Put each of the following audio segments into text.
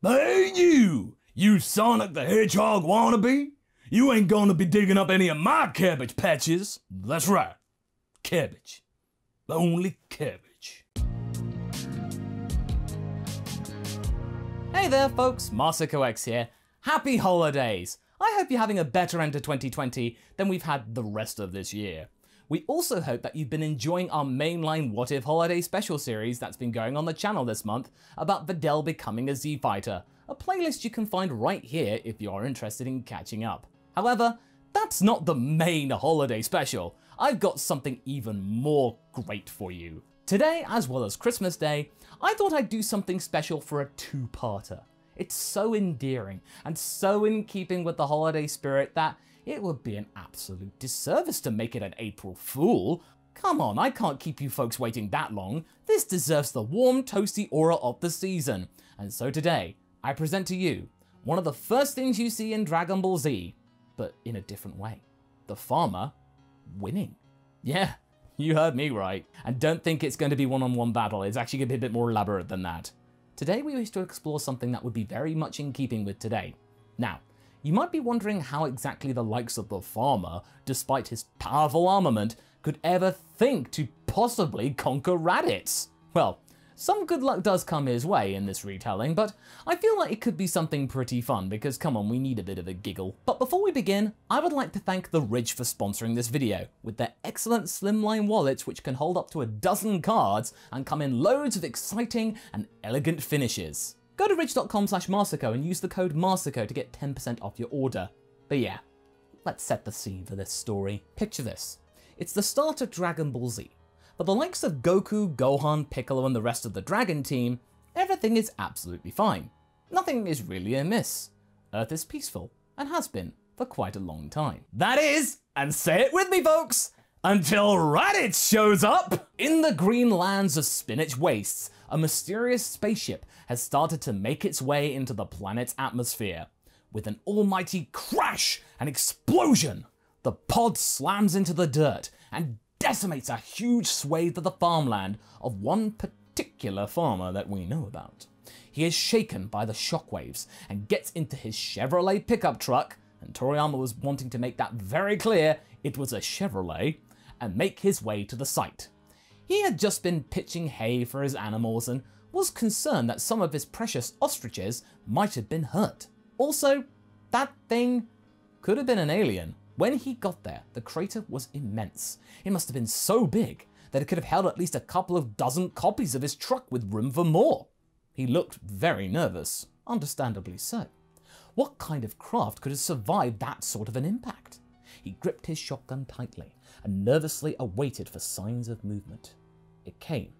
Hey you Sonic the Hedgehog wannabe? You ain't gonna be digging up any of my cabbage patches. That's right, cabbage. Only cabbage. Hey there folks, MarsicoX here. Happy holidays! I hope you're having a better end to 2020 than we've had the rest of this year. We also hope that you've been enjoying our mainline What If Holiday Special series that's been going on the channel this month about Videl becoming a Z-Fighter, a playlist you can find right here if you are interested in catching up. However, that's not the main holiday special. I've got something even more great for you. Today, as well as Christmas Day, I thought I'd do something special for a two-parter. It's so endearing and so in keeping with the holiday spirit that it would be an absolute disservice to make it an April Fool. Come on, I can't keep you folks waiting that long. This deserves the warm, toasty aura of the season. And so today, I present to you one of the first things you see in Dragon Ball Z, but in a different way. The farmer winning. Yeah, you heard me right. And don't think it's going to be one-on-one battle. It's actually going to be a bit more elaborate than that. Today we wish to explore something that would be very much in keeping with today. Now, you might be wondering how exactly the likes of the farmer, despite his powerful armament, could ever think to possibly conquer Raditz. Well, some good luck does come his way in this retelling, but I feel like it could be something pretty fun because come on, we need a bit of a giggle. But before we begin, I would like to thank The Ridge for sponsoring this video, with their excellent slimline wallets which can hold up to a dozen cards and come in loads of exciting and elegant finishes. Go to ridge.com/Marsico and use the code Marsico to get 10% off your order. But yeah, let's set the scene for this story. Picture this. It's the start of Dragon Ball Z. For the likes of Goku, Gohan, Piccolo and the rest of the Dragon team, everything is absolutely fine. Nothing is really amiss. Earth is peaceful, and has been for quite a long time. That is, and say it with me folks, until Raditz shows up! In the green lands of Spinach Wastes, a mysterious spaceship has started to make its way into the planet's atmosphere. With an almighty crash and explosion, the pod slams into the dirt and decimates a huge swathe of the farmland of one particular farmer that we know about. He is shaken by the shockwaves and gets into his Chevrolet pickup truck, and Toriyama was wanting to make that very clear, it was a Chevrolet, and make his way to the site. He had just been pitching hay for his animals and was concerned that some of his precious ostriches might have been hurt. Also, that thing could have been an alien. When he got there, the crater was immense. It must have been so big that it could have held at least a couple of dozen copies of his truck with room for more. He looked very nervous, understandably so. What kind of craft could have survived that sort of an impact? He gripped his shotgun tightly and nervously awaited for signs of movement. It came.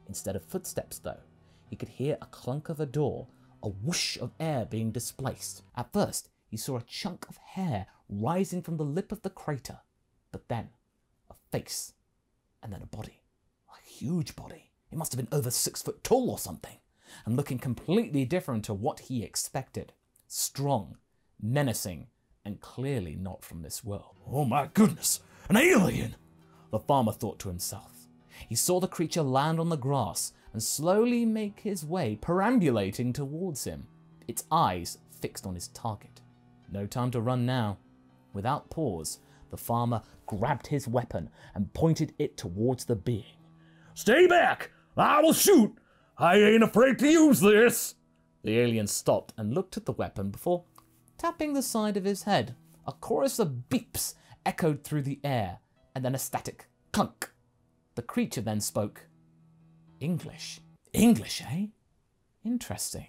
Instead of footsteps though, he could hear a clunk of a door, a whoosh of air being displaced. At first, he saw a chunk of hair rising from the lip of the crater, but then a face, and then a body. A huge body. It must have been over 6 foot tall or something, and looking completely different to what he expected. Strong, menacing, and clearly not from this world. Oh my goodness, an alien! The farmer thought to himself. He saw the creature land on the grass and slowly make his way, perambulating towards him, its eyes fixed on his target. No time to run now. Without pause, the farmer grabbed his weapon and pointed it towards the being. Stay back! I will shoot! I ain't afraid to use this! The alien stopped and looked at the weapon before tapping the side of his head. A chorus of beeps echoed through the air, and then a static clunk. The creature then spoke English. English, eh? Interesting.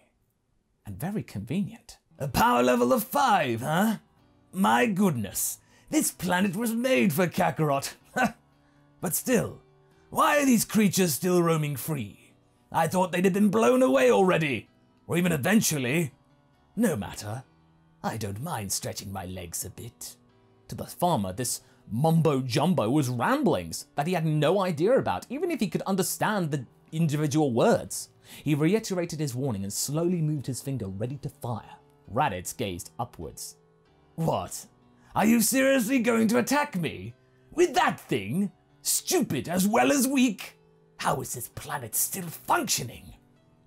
And very convenient. A power level of 5, huh? My goodness, this planet was made for Kakarot. But still, why are these creatures still roaming free? I thought they'd have been blown away already, or even eventually. No matter, I don't mind stretching my legs a bit. To the farmer, this mumbo-jumbo was ramblings that he had no idea about, even if he could understand the individual words. He reiterated his warning and slowly moved his finger ready to fire. Raditz gazed upwards. What? Are you seriously going to attack me? With that thing? Stupid as well as weak? How is this planet still functioning?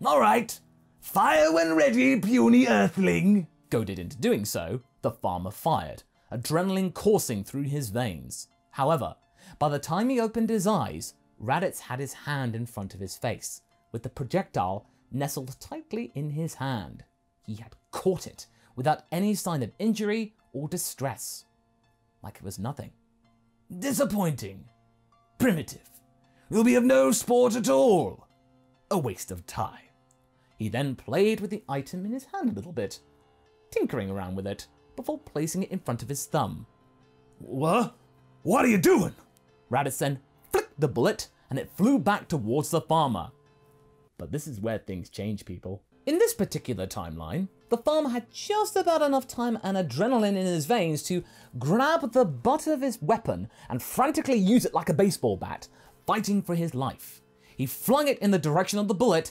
Alright, Fire when ready, puny earthling. Goaded into doing so, the farmer fired, adrenaline coursing through his veins. However, by the time he opened his eyes, Raditz had his hand in front of his face, with the projectile nestled tightly in his hand. He had caught it without any sign of injury or distress, like it was nothing. Disappointing. Primitive. Will be of no sport at all. A waste of time. He then played with the item in his hand a little bit, tinkering around with it before placing it in front of his thumb. What? What are you doing? Raditz then flicked the bullet and it flew back towards the farmer. But this is where things change, people. In this particular timeline, the farmer had just about enough time and adrenaline in his veins to grab the butt of his weapon and frantically use it like a baseball bat, fighting for his life. He flung it in the direction of the bullet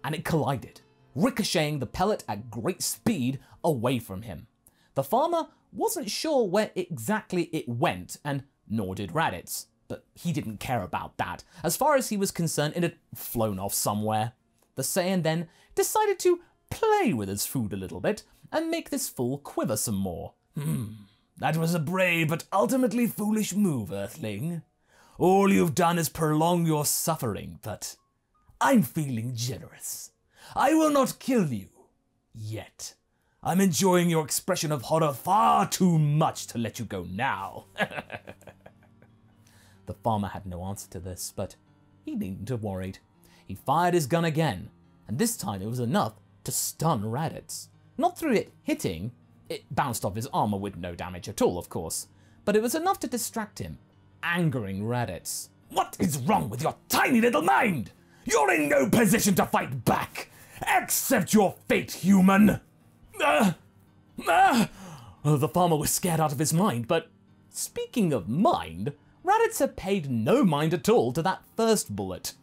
and it collided, ricocheting the pellet at great speed away from him. The farmer wasn't sure where exactly it went, and nor did Raditz, but he didn't care about that. As far as he was concerned, it had flown off somewhere. The Saiyan then decided to play with his food a little bit and make this fool quiver some more. That was a brave but ultimately foolish move, Earthling. All you've done is prolong your suffering, but I'm feeling generous. I will not kill you. Yet. I'm enjoying your expression of horror far too much to let you go now. The farmer had no answer to this, but he needn't have worried. He fired his gun again, and this time it was enough to stun Raditz. Not through it hitting, it bounced off his armor with no damage at all, of course, but it was enough to distract him, angering Raditz. What is wrong with your tiny little mind? You're in no position to fight back. Accept your fate, human. The farmer was scared out of his mind, but speaking of mind, Raditz had paid no mind at all to that first bullet.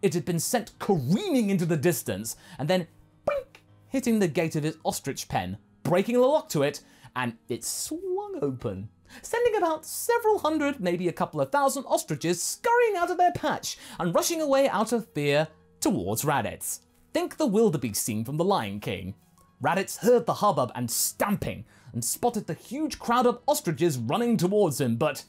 It had been sent careening into the distance and then boink, hitting the gate of his ostrich pen, breaking the lock to it, and it swung open, sending about several hundred, maybe a couple of thousand ostriches scurrying out of their patch and rushing away out of fear towards Raditz. Think the wildebeest scene from The Lion King. Raditz heard the hubbub and stamping and spotted the huge crowd of ostriches running towards him, but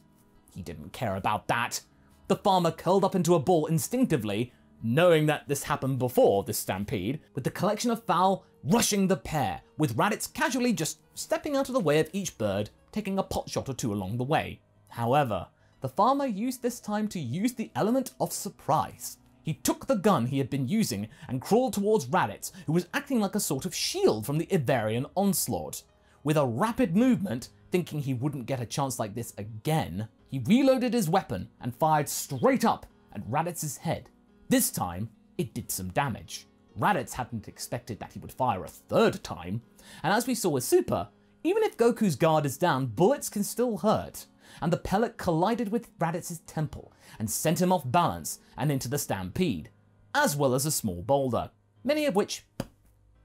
he didn't care about that. The farmer curled up into a ball instinctively, knowing that this happened before this stampede, with the collection of fowl rushing the pair, with Raditz casually just stepping out of the way of each bird, taking a pot shot or two along the way. However, the farmer used this time to use the element of surprise. He took the gun he had been using and crawled towards Raditz, who was acting like a sort of shield from the Iverian onslaught. With a rapid movement, thinking he wouldn't get a chance like this again, he reloaded his weapon and fired straight up at Raditz's head. This time, it did some damage. Raditz hadn't expected that he would fire a third time, and as we saw with Super, even if Goku's guard is down, bullets can still hurt, and the pellet collided with Raditz's temple and sent him off balance and into the stampede, as well as a small boulder, many of which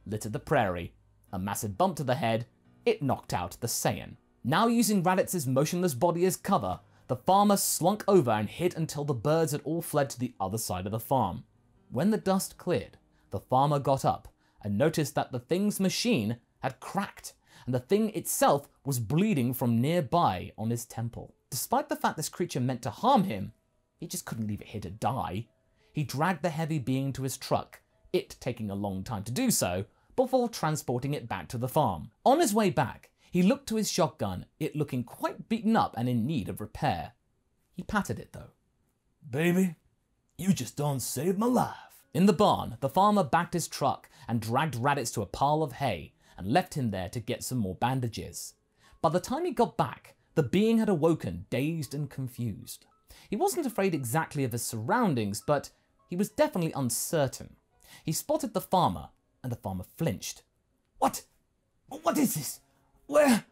littered the prairie. A massive bump to the head, it knocked out the Saiyan. Now using Raditz's motionless body as cover, the farmer slunk over and hid until the birds had all fled to the other side of the farm. When the dust cleared, the farmer got up and noticed that the thing's machine had cracked, and the thing itself was bleeding from nearby on his temple. Despite the fact this creature meant to harm him, he just couldn't leave it here to die. He dragged the heavy being to his truck, it taking a long time to do so, before transporting it back to the farm. On his way back, he looked to his shotgun, it looking quite beaten up and in need of repair. He patted it though. Baby, you just done saved my life. In the barn, the farmer backed his truck and dragged Raditz to a pile of hay and left him there to get some more bandages. By the time he got back, the being had awoken, dazed and confused. He wasn't afraid exactly of his surroundings, but he was definitely uncertain. He spotted the farmer, and the farmer flinched. What? What is this? Where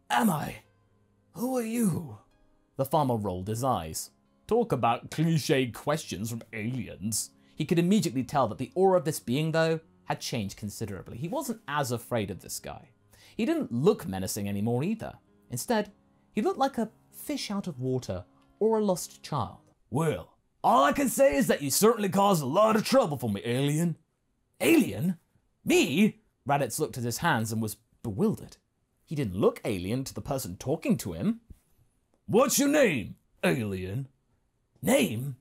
am I? Who are you? The farmer rolled his eyes. Talk about cliched questions from aliens. He could immediately tell that the aura of this being, though, had changed considerably. He wasn't as afraid of this guy. He didn't look menacing anymore either. Instead, he looked like a fish out of water or a lost child. Well, all I can say is that you certainly caused a lot of trouble for me, alien. Alien? Me? Raditz looked at his hands and was bewildered. He didn't look alien to the person talking to him. What's your name, alien? Name?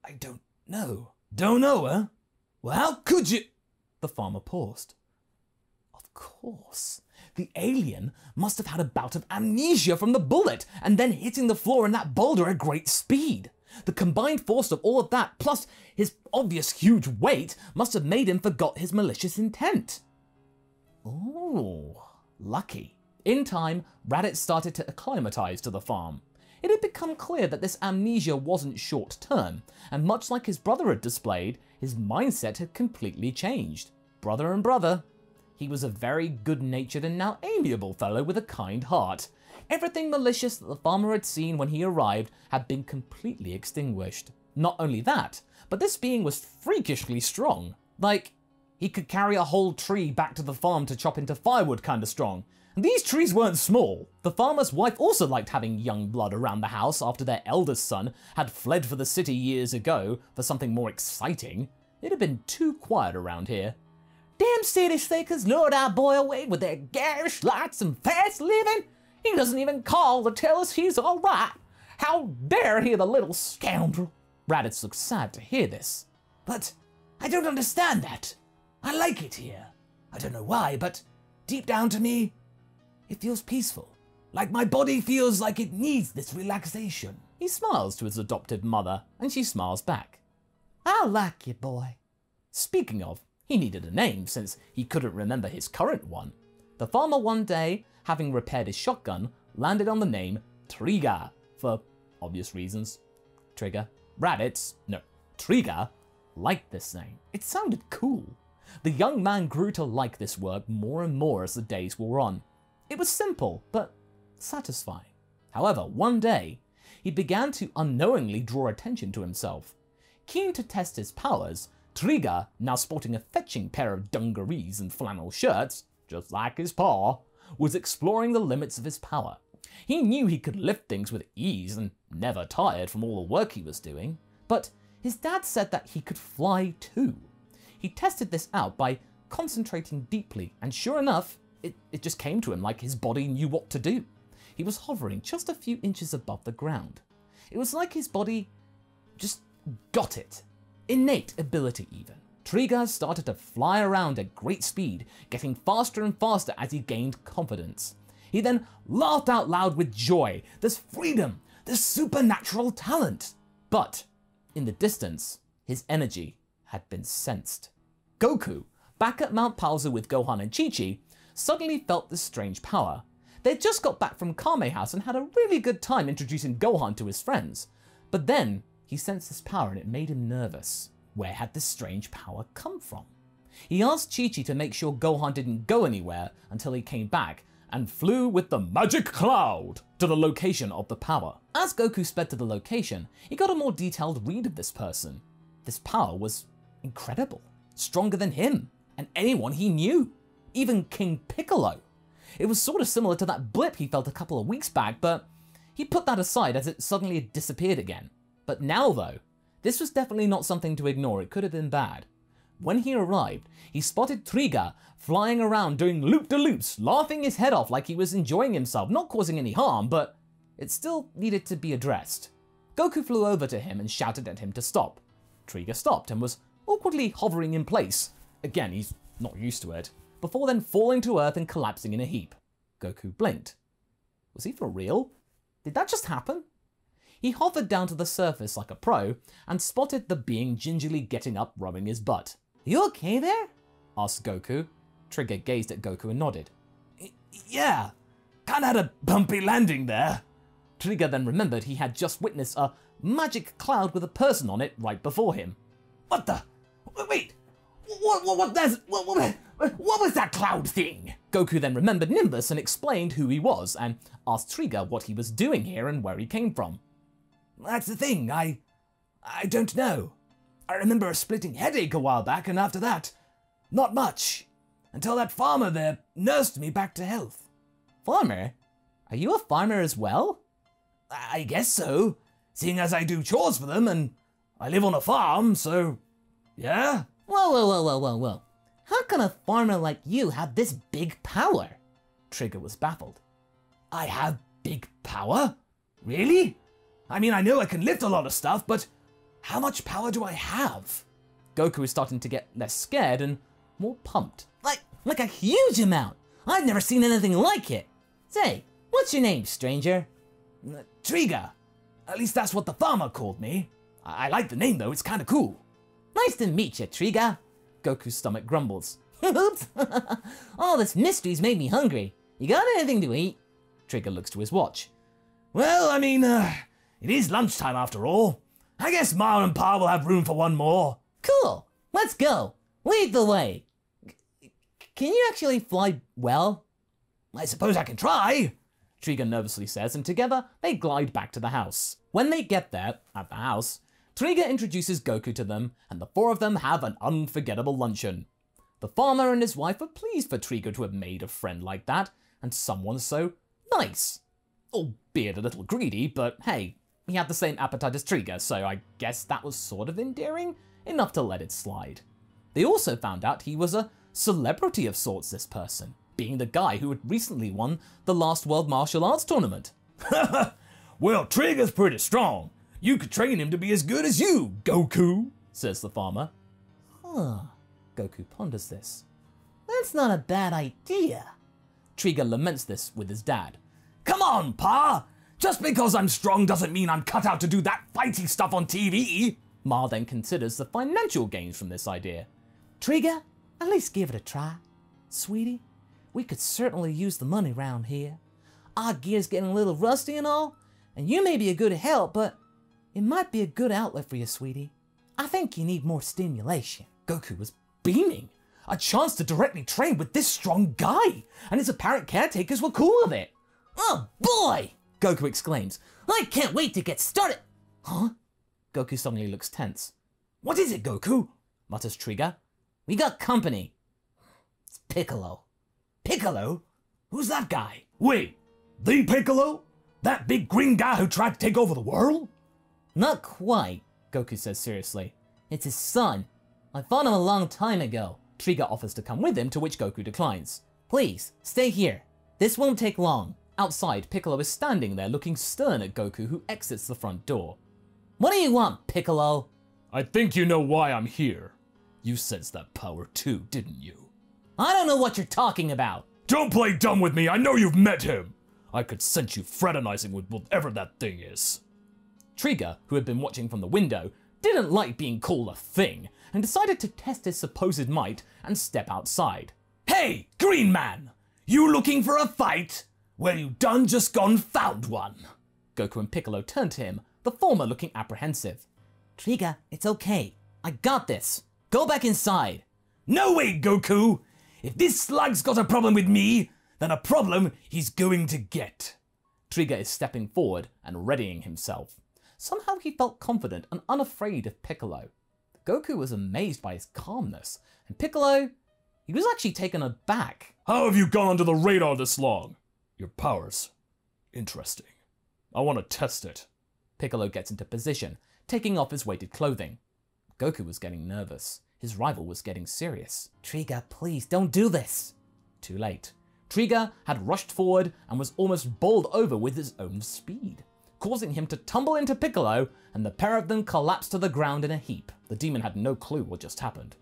I don't know. Don't know, huh? Well, how could you? The farmer paused. Of course. The alien must have had a bout of amnesia from the bullet and then hitting the floor in that boulder at great speed. The combined force of all of that, plus his obvious huge weight, must have made him forgot his malicious intent. Oh, lucky. In time, Raditz started to acclimatize to the farm. It had become clear that this amnesia wasn't short-term, and much like his brother had displayed, his mindset had completely changed. Brother and brother. He was a very good-natured and now amiable fellow with a kind heart. Everything malicious that the farmer had seen when he arrived had been completely extinguished. Not only that, but this being was freakishly strong. Like, he could carry a whole tree back to the farm to chop into firewood kinda strong. And these trees weren't small. The farmer's wife also liked having young blood around the house after their eldest son had fled for the city years ago for something more exciting. It had been too quiet around here. Damn city slickers lured our boy away with their garish lights and fast living. He doesn't even call to tell us he's all right. How dare he, the little scoundrel? Raditz looked sad to hear this. But I don't understand that. I like it here. I don't know why, but deep down to me, it feels peaceful. Like my body feels like it needs this relaxation. He smiles to his adopted mother, and she smiles back. I like you, boy. Speaking of, he needed a name since he couldn't remember his current one. The farmer one day, having repaired his shotgun, landed on the name Trigger, for obvious reasons. Trigger. Trigger liked this name. It sounded cool. The young man grew to like this word more and more as the days wore on. It was simple, but satisfying. However, one day, he began to unknowingly draw attention to himself. Keen to test his powers, Trigger, now sporting a fetching pair of dungarees and flannel shirts, just like his pa, was exploring the limits of his power. He knew he could lift things with ease and never tired from all the work he was doing, but his dad said that he could fly too. He tested this out by concentrating deeply, and sure enough, it just came to him like his body knew what to do. He was hovering just a few inches above the ground. It was like his body just got it. Innate ability even. Trigger started to fly around at great speed, getting faster and faster as he gained confidence. He then laughed out loud with joy. This freedom, this supernatural talent. But in the distance, his energy had been sensed. Goku, back at Mount Pausa with Gohan and Chi-Chi, suddenly felt this strange power. They'd just got back from Kame House and had a really good time introducing Gohan to his friends. But then, he sensed this power and it made him nervous. Where had this strange power come from? He asked Chi-Chi to make sure Gohan didn't go anywhere until he came back and flew with the magic cloud to the location of the power. As Goku sped to the location, he got a more detailed read of this person. This power was incredible, stronger than him and anyone he knew, even King Piccolo. It was sort of similar to that blip he felt a couple of weeks back, but he put that aside as it suddenly had disappeared again. But now though, this was definitely not something to ignore. It could have been bad. When he arrived, he spotted Trigger flying around doing loop-de-loops, laughing his head off like he was enjoying himself, not causing any harm, but it still needed to be addressed. Goku flew over to him and shouted at him to stop. Trigger stopped and was awkwardly hovering in place. Again, he's not used to it. Before then falling to earth and collapsing in a heap. Goku blinked. Was he for real? Did that just happen? He hovered down to the surface like a pro and spotted the being gingerly getting up, rubbing his butt. You okay there? Asked Goku. Trigger gazed at Goku and nodded. Yeah, kinda had a bumpy landing there. Trigger then remembered he had just witnessed a magic cloud with a person on it right before him. What the? Wait, what was that cloud thing? Goku then remembered Nimbus and explained who he was and asked Trigger what he was doing here and where he came from. That's the thing, I don't know. I remember a splitting headache a while back, and after that, not much. Until that farmer there nursed me back to health. Farmer? Are you a farmer as well? I guess so, seeing as I do chores for them, and I live on a farm, so yeah, Whoa. How can a farmer like you have this big power? Trigger was baffled. I have big power? Really? I mean, I know I can lift a lot of stuff, but how much power do I have? Goku is starting to get less scared and more pumped. Like a huge amount. I've never seen anything like it. Say, what's your name, stranger? Trigger. At least that's what the farmer called me. I like the name though, it's kinda cool. Nice to meet you, Trigger. Goku's stomach grumbles. Oops. All this mystery's made me hungry. You got anything to eat? Trigger looks to his watch. Well, I mean, it is lunchtime after all. I guess Ma and Pa will have room for one more. Cool. Let's go. Lead the way. Can you actually fly well? I suppose I can try. Trigger nervously says, and together they glide back to the house. When they get there, at the house, Trigger introduces Goku to them, and the four of them have an unforgettable luncheon. The farmer and his wife are pleased for Trigger to have made a friend like that, and someone so nice. Albeit a little greedy, but hey, he had the same appetite as Trigger, so I guess that was sort of endearing, enough to let it slide. They also found out he was a celebrity of sorts, this person, being the guy who had recently won the last World Martial Arts Tournament. Well, Trigger's pretty strong. You could train him to be as good as you, Goku, says the farmer. Huh. Goku ponders this. That's not a bad idea. Trigger laments this with his dad. Come on, Pa! Just because I'm strong doesn't mean I'm cut out to do that fighty stuff on TV. Ma then considers the financial gains from this idea. Trigger, at least give it a try. Sweetie, we could certainly use the money round here. Our gear's getting a little rusty and all, and you may be a good help, but it might be a good outlet for you, sweetie. I think you need more stimulation. Goku was beaming. A chance to directly train with this strong guy, and his apparent caretakers were cool with it. Oh boy! Goku exclaims. I can't wait to get started. Huh? Goku suddenly looks tense. What is it, Goku? Mutters Trigger. We got company. It's Piccolo. Piccolo? Who's that guy? Wait, the Piccolo? That big green guy who tried to take over the world? Not quite, Goku says seriously. It's his son. I fought him a long time ago. Trigger offers to come with him, to which Goku declines. Please, stay here. This won't take long. Outside, Piccolo is standing there looking stern at Goku, who exits the front door. What do you want, Piccolo? I think you know why I'm here. You sensed that power too, didn't you? I don't know what you're talking about. Don't play dumb with me, I know you've met him. I could sense you fraternizing with whatever that thing is. Trigger, who had been watching from the window, didn't like being called a thing, and decided to test his supposed might and step outside. Hey, Green Man! You looking for a fight? Well, you done just gone found one. Goku and Piccolo turned to him, the former looking apprehensive. Trigger, it's okay. I got this. Go back inside. No way, Goku! If this slug's got a problem with me, then a problem he's going to get. Trigger is stepping forward and readying himself. Somehow he felt confident and unafraid of Piccolo. Goku was amazed by his calmness, and Piccolo, he was actually taken aback. How have you gone under the radar this long? Your powers. Interesting. I want to test it. Piccolo gets into position, taking off his weighted clothing. Goku was getting nervous. His rival was getting serious. Trigger, please don't do this. Too late. Trigger had rushed forward and was almost bowled over with his own speed, causing him to tumble into Piccolo, and the pair of them collapsed to the ground in a heap. The demon had no clue what just happened.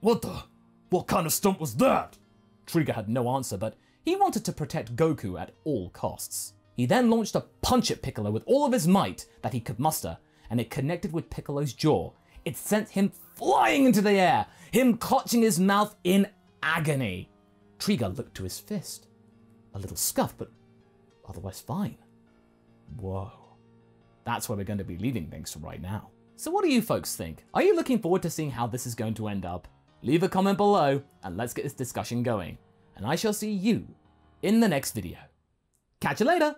What kind of stunt was that? Trigger had no answer, but he wanted to protect Goku at all costs. He then launched a punch at Piccolo with all of his might that he could muster, and it connected with Piccolo's jaw. It sent him flying into the air, him clutching his mouth in agony. Trigger looked to his fist. A little scuffed, but otherwise fine. Whoa. That's where we're going to be leaving things from right now. So what do you folks think? Are you looking forward to seeing how this is going to end up? Leave a comment below and let's get this discussion going. And I shall see you in the next video. Catch you later!